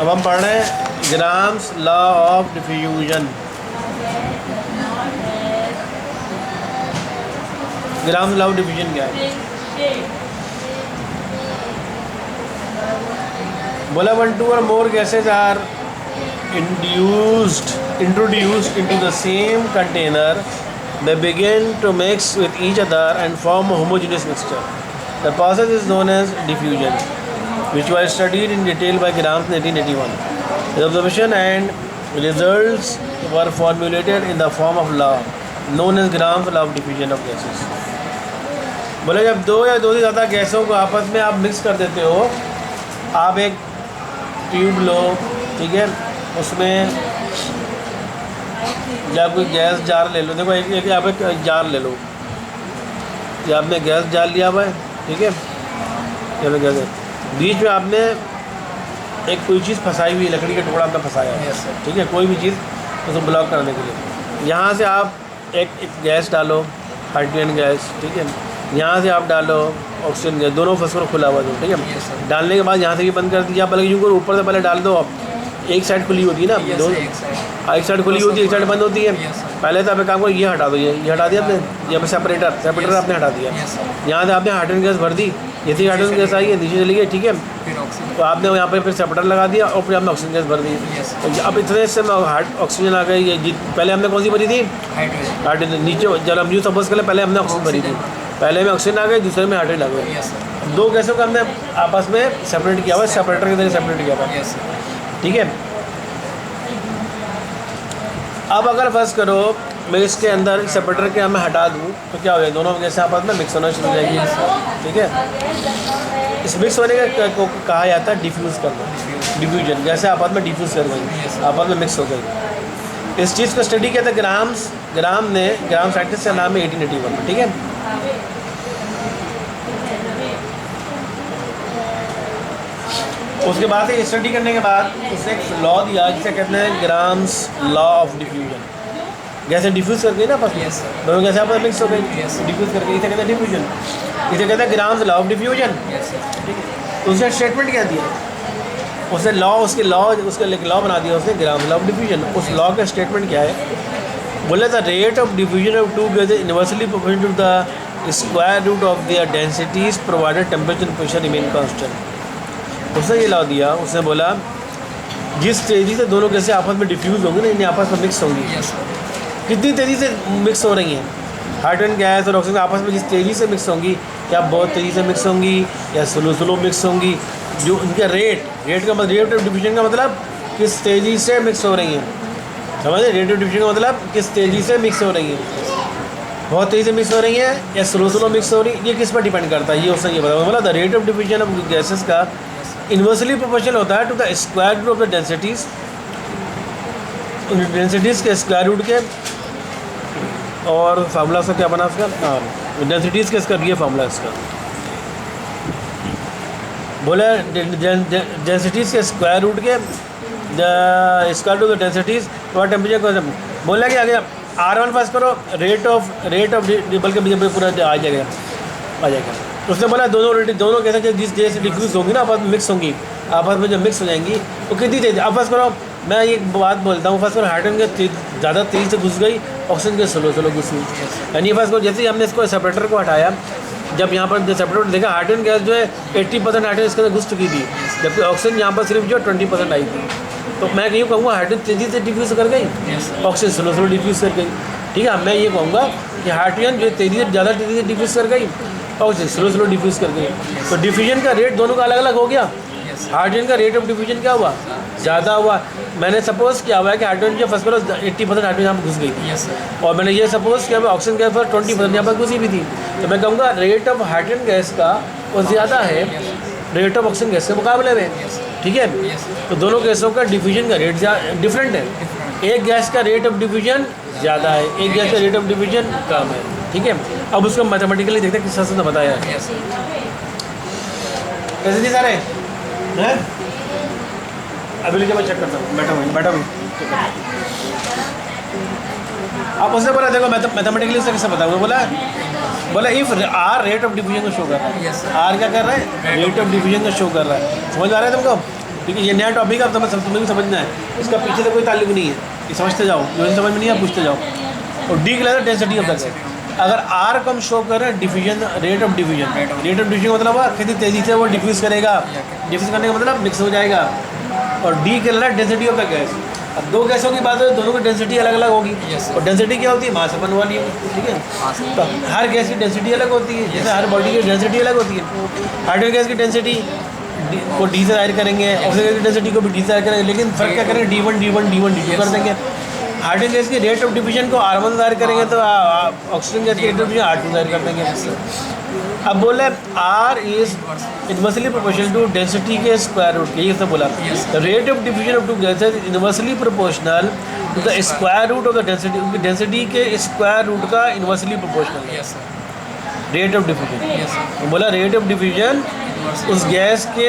अब हम पढ़ रहे हैं grams law of diffusion. Grams law of diffusion क्या है? बोला 1, 2 or more gases are introduced into the same container. They begin to mix with each other and form a homogeneous mixture. The process is known as diffusion, which was studied in detail by Grams in 1881. The observation and results were formulated in the form of law known as Grams law of diffusion of gases. बोले जब दो या दो से ज़्यादा गैसों को आपस में आप मिक्स कर देते हो, आप एक ट्यूब लो, ठीक है, उसमें या कोई गैस जार ले लो। देखो एक आप एक जार ले लो, ये आपने गैस जार लिया हुआ है, ठीक है, ये क्या बीच में आपने एक कोई चीज़ फंसाई हुई, लकड़ी का टुकड़ा आपने फंसाया है, ठीक है, कोई भी चीज़ उसको ब्लॉक करने के लिए। यहाँ से आप एक गैस डालो, हाइड्रोजन गैस, ठीक है, यहाँ से आप डालो ऑक्सीजन गैस, दोनों फंस कर खुला हुआ दो, ठीक है। डालने के बाद यहाँ से भी बंद कर दीजिए, बल्कि यूँ ऊपर से पहले डाल दो आप, एक साइड खुली होती है ना, दोनों एक साइड खुली होती है, एक साइड बंद होती है। पहले तो आप एक काम करो, ये हटा दो, ये हटा दिया आपने, ये सेपरेटर आपने हटा दिया। यहाँ से आपने हाइड्रोजन गैस भर दी, जैसे हाइड्रोजन गैस आई है नीचे चली गई, ठीक है, तो आपने यहाँ पर फिर सेपरेटर लगा दिया और फिर आपने ऑक्सीजन गैस भर दी। अब इतने से ऑक्सीजन आ गई, पहले हमने कौन सी भरी थी? हाइड्रोजन। नीचे जब हम यूँ सपोज करें पहले हमने ऑक्सीजन भरी थी, पहले में ऑक्सीजन आ गई, दूसरे में हाइड्रोजन आ गई। दो गैसों को हमने आपस में सेपरेट किया हुआ, सेपरेटर के जरिए सेपरेट किया हुआ, ठीक है। अब अगर फर्स्ट करो मैं इसके अंदर सेपरेटर के मैं हटा दूँ तो क्या हो जाएगा? दोनों गैसें आपस में मिक्स होना शुरू हो जाएगी, ठीक है। इस मिक्स होने को कहा जाता है डिफ्यूज़ करना, डिफ्यूजन। गैसें आपस में डिफ्यूज़ कर गई, आपस में मिक्स हो गई। इस चीज़ को स्टडी किया था ग्राम साइंटिस्ट का नाम है 1881, ठीक है। उसके बाद से स्टडी करने के बाद उसने एक लॉ दिया जिसे कहते हैं ग्राम्स लॉ ऑफ डिफ्यूजन। गैसे डिफ्यूज़ कर गई ना आपस में, दोनों गैसें आपस में मिक्स हो गई, डिफ्यूज़ कर गई, इसे कहते हैं डिफ्यूजन, इसे कहते हैं ग्राम्स लॉ ऑफ डिफ्यूजन, ठीक है। तो उसने स्टेटमेंट क्या दिया? उसने उसके लॉ बना दिया उसने, ग्राम्स लॉ ऑफ डिफ्यूजन। उस लॉ का स्टेटमेंट क्या है? बोले the rate of diffusion of two gases inversely proportional to the square root of their densities provided temperature and pressure remain constant. उसने ये लॉ दिया, उसने बोला जिस तेज़ी से दोनों गैसें आपस में डिफ्यूज़ होंगी ना, इन्हें आपस में मिक्स होंगी, कितनी तेज़ी से मिक्स हो रही हैं हाइड्रोजन गैस और ऑक्सीजन आपस में, जिस तेज़ी से मिक्स होंगी, या बहुत तेज़ी से मिक्स होंगी या स्लो मिक्स होंगी, जो उनका रेट का मतलब, रेट ऑफ डिफ्यूजन का मतलब किस तेज़ी से मिक्स हो रही हैं, समझे? रेट ऑफ डिफ्यूजन का मतलब किस तेज़ी से मिक्स हो रही हैं, बहुत तेज़ी से मिक्स हो रही हैं या स्लो मिक्स हो रही है, ये किस पर डिपेंड करता है? ये उसने ये बताया, बोला the rate of diffusion of gases का इन्वर्सली प्रोपोर्शनल होता है to the square root of the densities के स्क्वायर रूट के, और फार्मूला उसका क्या बना उसका? हाँ, डेंसिटीज़ के इसका ये फार्मूला इसका, बोले डेंसिटीज़ के स्क्वायर रूट के स्क्वायर रूट ऑफ डेंसिटीज़ तो टेम्परेचर को बोला कि आगे R1 पास करो, रेट ऑफ बल्कि पूरा आ जाएगा। उसने बोला दोनों कैसे जिस जैसे डिफ्यूज़ होंगी ना, आपस में मिक्स होंगी, आपस में जब मिक्स हो जाएंगी तो कितनी तेज़, आप फर्स्ट करो, मैं एक बात बोलता हूँ, फर्स्ट करो हाइड्रोजन गैस ज़्यादा तेज़ी से घुस गई, ऑक्सीजन गैस स्लो घुस गई, यानी फर्स्ट करो जैसे ही हमने इसको सेपरेटर को हटाया, जब यहाँ पर सेपरेटर देखा हाइड्रोजन गैस जो है 80% हाइड्रोजन इसके अंदर घुस चुकी थी, जबकि ऑक्सीजन यहाँ पर सिर्फ जो 20% आई थी। तो मैं यूँ कहूँगा हाइड्रोजन तेज़ी से डिफ्यूज़ कर गई, ऑक्सीजन स्लो डिफ्यूज़ कर गई, ठीक है। मैं ये कहूँगा कि हाइड्रोजन जो ज़्यादा तेज़ी से डिफ्यूज़ कर गई, ऑक्सीजन स्लो डिफ्यूज़ कर गई, तो डिफ्यूजन का रेट दोनों का अलग अलग हो गया। हाइड्रोजन का रेट ऑफ डिफ्यूजन क्या हुआ? ज़्यादा हुआ। मैंने सपोज़ किया हुआ है कि हाइड्रोजन जो फर्स्ट करो 80% हाइड्रोजन यहाँ पर घुस गई थी, और मैंने ये सपोज़ किया हुआ ऑक्सीजन गैस पर 20% यहाँ पर घुसी भी थी, तो मैं कहूँगा रेट ऑफ हाइड्रोजन गैस का वो ज़्यादा है रेट ऑफ ऑक्सीजन गैस के मुकाबले में, ठीक है। तो दोनों गैसों का डिफ्यूजन का रेट डिफरेंट है, एक गैस का रेट ऑफ डिफ्यूजन ज़्यादा है, एक गैस का रेट ऑफ डिफ्यूजन कम है, ठीक है। अब उसको मैथमेटिकली देखते हैं किस तरह से बताया है, कैसे थी सारे हैं? अभी लीजिए मैं चेक करता हूँ, बैठा हूँ। आप उसने बोला देखो मैथमेटिकली उससे कैसे बताऊँगा, बोला if R rate of diffusion को शो कर रहा है, आर क्या कर रहा है? रेट ऑफ डिफ्यूजन को शो कर रहा है, समझ आ रहा है तुमको? क्योंकि ये नया टॉपिक है, अब तुम्हें भी समझना है, इसका पीछे से कोई ताल्लुक नहीं है, ये समझते जाओ, जो समझ में नहीं है पूछते जाओ। और डी कहलाता है डेंसिटी ऑफ द गैस। अगर आर को हम शो कर रहे हैं diffusion, rate of diffusion, rate of diffusion मतलब हुआ कितनी तेज़ी से वो डिफ्यूज़ करेगा, डिफ्यूज़ करने का मतलब मिक्स हो जाएगा। और डी कहलाता है डेंसिटी ऑफ द गैस। अब दो गैसों की बात हो तो दोनों की डेंसिटी अलग अलग होगी। और डेंसिटी क्या होती है, मास अपन वॉल्यूम, ठीक है। तो हर गैस की डेंसिटी अलग होती है, जैसे हर बॉडी की डेंसिटी अलग होती है। हाइड्रोजन गैस की डेंसिटी को डी से जाहिर करेंगे, ऑक्सीजन की डेंसिटी को भी डी से जाहिर करेंगे, लेकिन फर्क क्या करेंगे, D1 D1 D1 D2 कर देंगे। हाइड्रोजन गैस की रेट ऑफ डिफ्यूजन को R1 जाहिर करेंगे तो ऑक्सीजन गैस की रेट ऑफ डिफ्यूजन R2 जाहिर कर देंगे। अब बोले R is inversely proportional to density के स्क्वायर रूट के, ये सब बोला। The rate of diffusion of two gases is inversely proportional to the square root of the density, उनकी डेंसिटी के स्क्वायर रूट का इनवर्सली प्रोपोर्शनल है रेट ऑफ डिफ्यूजन। बोला रेट ऑफ डिफ्यूजन उस गैस के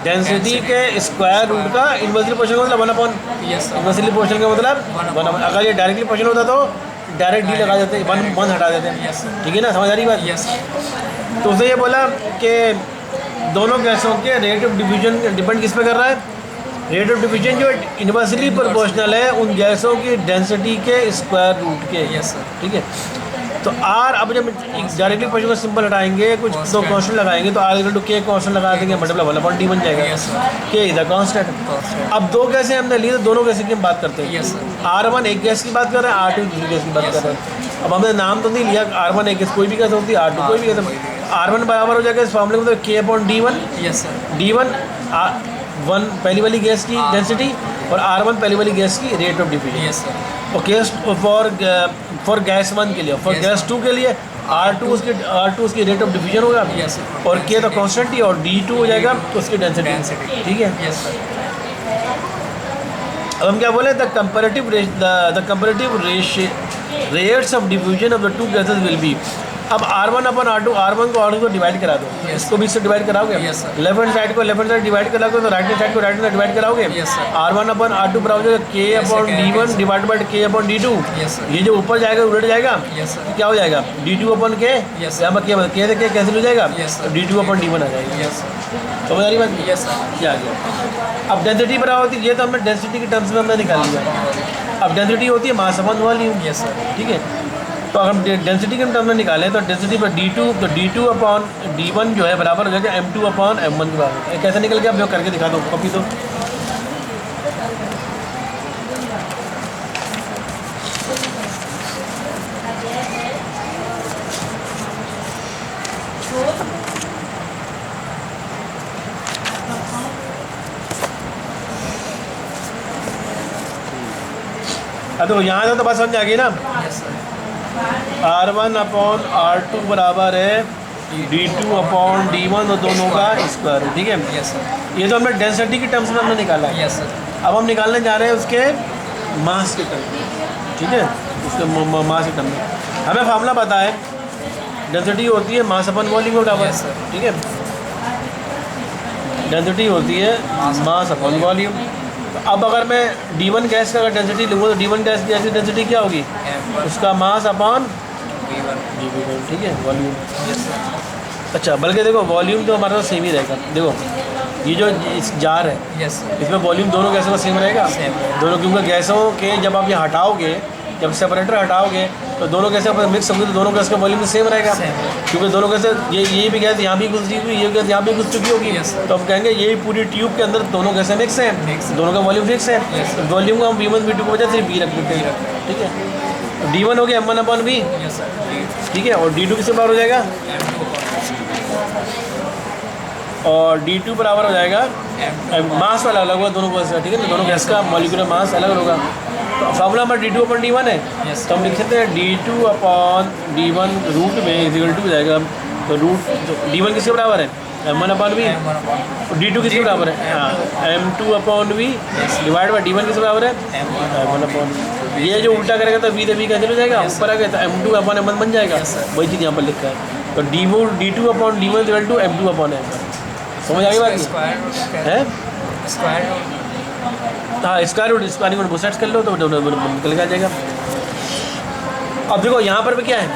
डेंसिटी के स्क्वायर रूट का inversely proportional का मतलब 1/, इनवर्सली प्रोपोर्शनल का मतलब 1/। अगर ये डायरेक्टली प्रोपोर्शनल होता तो डायरेक्ट डी लगा देते, 1 हटा देते हैं, ठीक है ना, समझ आ रही बात। तो उसने ये बोला कि दोनों गैसों के रेट ऑफ डिफ्यूजन डिपेंड किस पे कर रहा है, रेट ऑफ डिफ्यूजन जो इनवर्सली प्रोपोर्शनल है उन गैसों की डेंसिटी के स्क्वायर रूट के, ठीक है। तो आर, अब जब डायरेक्टली क्वेश्चन को सिंपल हटाएंगे, कुछ दो कांस्टेंट लगाएंगे तो आर इक्वल टू के कांस्टेंट लगा देंगे, मतलब 1/d बन जाएगा, के इज द कांस्टेंट। अब दो गैसें हमने ली तो दोनों गैसें की हम बात करते हैं। R1 एक गैस की बात कर रहे हैं, R2 दूसरी गैस की बात कर रहे हैं। अब हमने नाम तो नहीं लिया, R1 एक गैस कोई भी गैस होती है, R2 कोई भी गैस। R1 बराबर हो जाएगा इस फॉर्मूले में, तो K/D1, D1 1 पहली वाली गैस की डेंसिटी और R1 पहली वाली गैस की rate of diffusion. Okay, for gas 1 के लिए, फॉर गैस 2 के लिए R2 उसकी रेट ऑफ डिफ्यूजन होगा, और K तो कांस्टेंट ही, और D2 हो जाएगा उसकी डेंसिटी, ठीक है। अब हम क्या बोले, the comparative rates of diffusion of the two gases will be. अब R1/R2, R1 को R2 को डिवाइड करा दो, इसको भी इससे डिवाइड कराओगे, लेफ्ट हैंड साइड को लेफ्ट हैंड साइड डिवाइड कराओगे तो राइट हैंड साइड को राइट हैंड साइड डिवाइड कराओगे। R1/R2 बराबर हो जाएगा K/D1 डिवाइड बाय K/D2। ये जो ऊपर जाएगा उलट जाएगा, क्या हो जाएगा, D2/K, यहाँ पर K से K कैंसिल हो जाएगा, D2/D1 आ जाएगा। तो बता रही बात, क्या आ गया। अब डेंसिटी बराबर होती है, ये तो हमने डेंसिटी के टर्म्स में हमने निकाल लिया। अब डेंसिटी होती है मास अपॉन वॉल्यूम, ठीक है। तो अगर हम डेंसिटी के टर्म में निकालें तो डेंसिटी पर D2, तो D2/D1 जो है बराबर हो जाएगा M2/M1 के बराबर। कैसे निकल गया, अब मैं करके दिखा दो, कॉपी दो। तो यहाँ से तो बात समझ आ गई ना। R1/R2 बराबर है D2/D1 और दोनों का स्क्वायर, ठीक है। ये तो हमने डेंसिटी की टर्म्स में हमने निकाला है। अब हम निकालने जा रहे हैं उसके मास के टर्म में, ठीक है, उसके मास के टर्म में। हमें फार्मूला पता है, डेंसिटी होती है मास अपन वॉल्यूम के बराबर, ठीक है। डेंसिटी होती है मास अपन वॉल्यूम। तो अब अगर मैं D1 गैस का अगर डेंसिटी लूँगा तो D1 गैस की डेंसिटी क्या होगी, उसका मास अपॉन V1, ठीक है, वॉल्यूम। अच्छा, बल्कि देखो वॉल्यूम तो हमारा सेम ही रहेगा। देखो ये जो इस जार है, इसमें वॉल्यूम दोनों गैसों का सेम रहेगा, दोनों, क्योंकि गैसों के जब आप ये हटाओगे, जब सेपरेटर हटाओगे तो दोनों गैसें मिक्स होंगी, तो दोनों गैस का वॉल्यूम सेम रहेगा, क्योंकि दोनों गैसें ये भी गैस यहाँ भी घुस चुकी हुई, ये गैस यहाँ भी घुस चुकी होगी। तो हम कहेंगे ये पूरी ट्यूब के अंदर दोनों गैसें मिक्स हैं, दोनों का वॉल्यूम फिक्स है। तो वॉल्यूम को हम V1 V2 की वजह से V रख देते हैं, ठीक है। D1 हो गया M1/V, ठीक है, और D2 किसके बराबर हो जाएगा, और D2 बराबर हो जाएगा मास वाला अलग होगा दोनों गैस का, ठीक है ना, दोनों गैस का मॉलिक्यूलर मास अलग होगा। तो फार्मूला हमारा D2/D1 है, तो हम लिख सकते हैं D2/D1 रूट में इक्वल टू हो जाएगा, तो रूट D1 किसके बराबर है, M1/V, और D2 किसके बराबर है, M2/V डिवाइड बाई D1 किसके बराबर है, M1/V। ये जो उल्टा करेगा तो V से V कैंसिल हो जाएगा, ऊपर आ गया तो M2/M1 बन जाएगा, वही चीज़ यहाँ पर लिखा है। तो D2/D1 इक्वल टू M2/M1। समझ आ गई बात है? हाँ, स्क्वायर रूट बुसेट्स कर लो तो निकल के आ जाएगा। अब देखो यहाँ पर भी क्या है,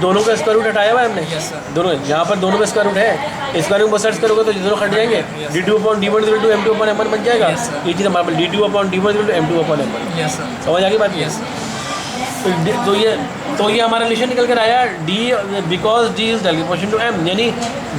दोनों का स्क्वायर रूट हटाया हुआ है हमने। Yes, sir. दोनों यहाँ पर दोनों का स्क्वायर रूट है, स्क्वायर रूट सर्च करोगे तो ये दोनों हट जाएंगे। Yes. d2/d1 बन जाएगा। Yes, sir. ये चीज़ हमारे पास d2/d1 यस सर, समझ आ गई बात? यस तो ये हमारा रिलेशन निकल कर आया D, because D is direct to M, यानी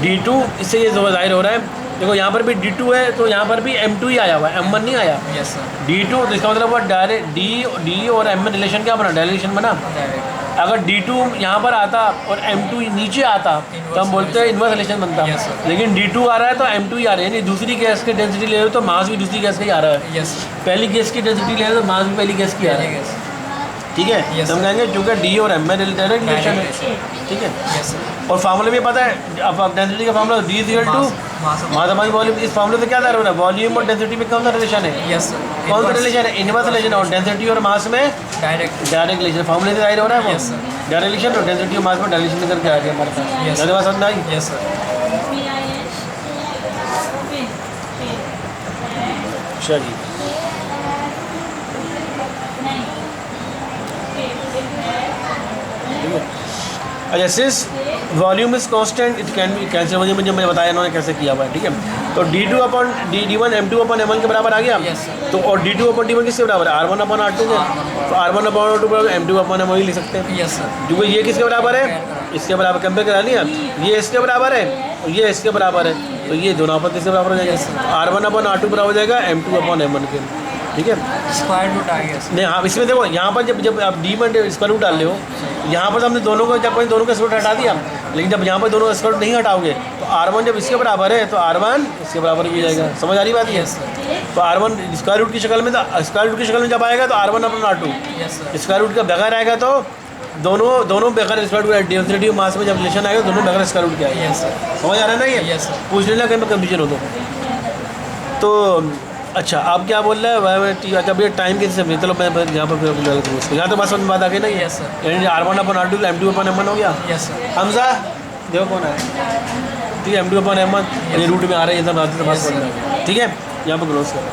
d2 इससे ये जाहिर हो रहा है। देखो यहाँ पर भी d2 है तो यहाँ पर भी m2 ही आया हुआ है, m1 नहीं आया। यस सर, d2 तो इसका मतलब हुआ डायरेक्ट डी और m में रिलेशन क्या बना, डायरेक्ट रिलेशन बना। डायरेक्ट अगर d2 यहाँ पर आता और m2 नीचे आता तो हम बोलते हैं इन्वर्स रिलेशन बनता। Yes, sir. लेकिन d2 आ रहा है तो m2 ही आ रहा है, यानी दूसरी गैस की डेंसिटी ले रहे हो तो मास भी दूसरी गैस का ही आ रहा है। यस पहली गैस की डेंसिटी ले रहे हो तो मास भी पहली गैस की आ रहा है। ठीक है, Yes, तो हम sir. कहेंगे चूँकि डी और एम में डायरेक्ट रिलेशन है। ठीक है, यस सर, और फार्मूले में पता है अब डेंसिटी का formula D is equal to mass upon volume. इस फार्मूले से क्या दायरा हो रहा है, वॉल्यूम और डेंसिटी में कौन सा रिलेशन है, यस सर, कौन सा रिलेशन है, इनवर्स रिलेशन है। और डेंसिटी और मास में डायरेक्ट डायरेक्ट रिलेशन, फार्मूले से जाहिर हो रहा है वो Yes, sir. डायरेक्ट रिलेशन और डेंसिटी और मास में डायरेक्ट रिलेशन करके आ गया हमारे पास। Yes, ज़्यादा बात समझ में आई? यस सर, अच्छा जी, ठीक है। अच्छा, since volume is constant it can be cancel, मुझे मैंने बताया इन्होंने कैसे किया हुआ है। ठीक है, तो d2/d1 m2/m1 के बराबर आ गया। Yes, sir. तो और d2/d1 किसके बराबर है, r1/r2 के। तो r1/r2 बराबर m2/m1 ही लिख सकते हैं, यस सर, क्योंकि ये किसके बराबर है, इसके बराबर कंपेयर करा लिया। ये इसके बराबर है और ये इसके बराबर है, तो ये दोनों आपस किसके बराबर हो जाएगा, Yes, sir. r1/r2 बराबर हो जाएगा m2/m1 के। ठीक है, स्क्वायर रूट आ गया सर, नहीं हाँ, इसमें देखो यहाँ पर जब आप डी में स्क्वायर रूट डाल रहे हो, यहाँ पर तो हमने दोनों को जब दोनों का स्क्वायर रूट हटा दिया, लेकिन जब यहाँ पर दोनों का स्क्वायर रूट नहीं हटाओगे तो r1 जब इसके बराबर है तो r1 इसके बराबर भी जाएगा। समझ आ रही बात है? यस सर, तो r1 स्क्वायर रूट की शक्ल में, तो स्क्वायर रूट की शक्ल में जब आएगा तो r1/r2, yes sir, square root का बगैर आएगा तो दोनों बगैर स्क्वायर रूट डेंसिटी मास में जब रिलेशन आएगा दोनों बगैर स्क्वायर रूट के आएगा। यस सर, समझ आ रहा है ना? ये यस सर, पूछ लेना कहीं पर कंफ्यूजन हो तो अच्छा, आप क्या बोल रहे हैं वह, जब ये टाइम के समय, चलो मैं यहाँ पर उसको यहाँ तो बस समझ में बात आ गई ना। Yes, sir. यानी r1/r2 m2/m1 हो गया। यस सर, हमजा देखो कौन है, ठीक है, m2/m1 ये रूट में आ रहा है, ये सब बात Yes, sir. ठीक है, यहाँ पर क्लोज करो।